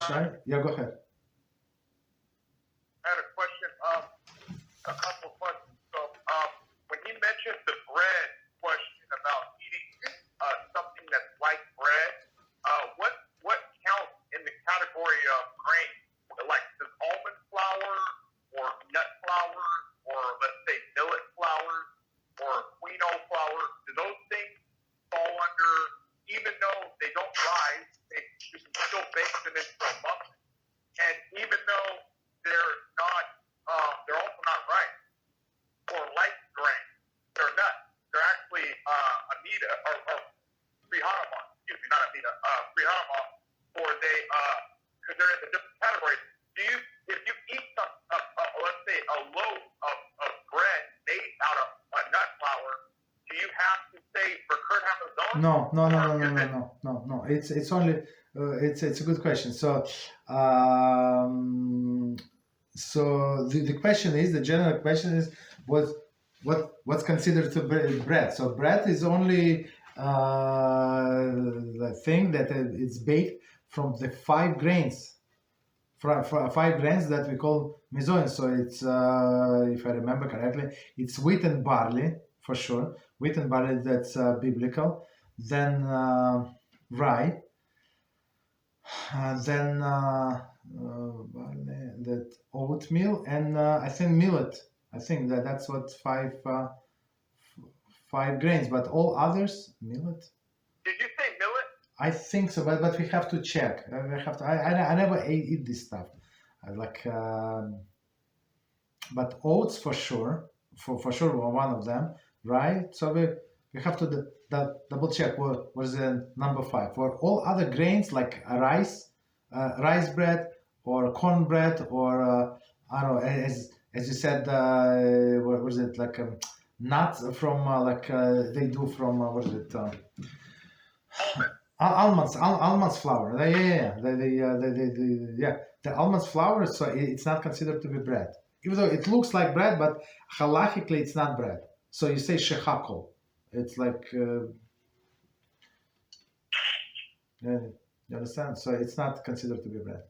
Sorry? Yeah, go ahead. I had a question, a couple of questions. So, when he mentioned the bread question about eating something that's like bread, what counts in the category of grain? Like, does almond flour or nut flour or let's say millet flour or quinoa flour, do those things fall under, even though they don't rise, you can still bake them into a muffin, and even though they're not, they're also not rice or light grain, they're nuts. They're actually amida or frihanama, excuse me, not amida, frihanama, or they, because they're in the different categories. Do you, if you eat some, let's say a loaf of bread made out of a nut flour, do you have to say Birkat HaMezonot? No. It's only it's a good question. So the question is, the general question is what's considered to be bread. So bread is only the thing that it's baked from the 5 grains. 5 grains that we call mezonot. So it's if I remember correctly, it's wheat and barley for sure. Wheat and barley, that's biblical. Then rye. Then barley, that oatmeal, and I think millet. I think that's what 5 grains, but all others millet. Did you say millet? I think so, but we have to check. I never eat this stuff. But oats for sure. For sure, one of them, right? So we have to double check what is the number 5. For all other grains like rice bread or cornbread, or I don't know, as you said, what was it, like nuts from they do from what is it? Almonds flour. The almonds flour. So it's not considered to be bread, even though it looks like bread, but halachically it's not bread. So you say shechakol. It's like you understand. So it's not considered to be bread.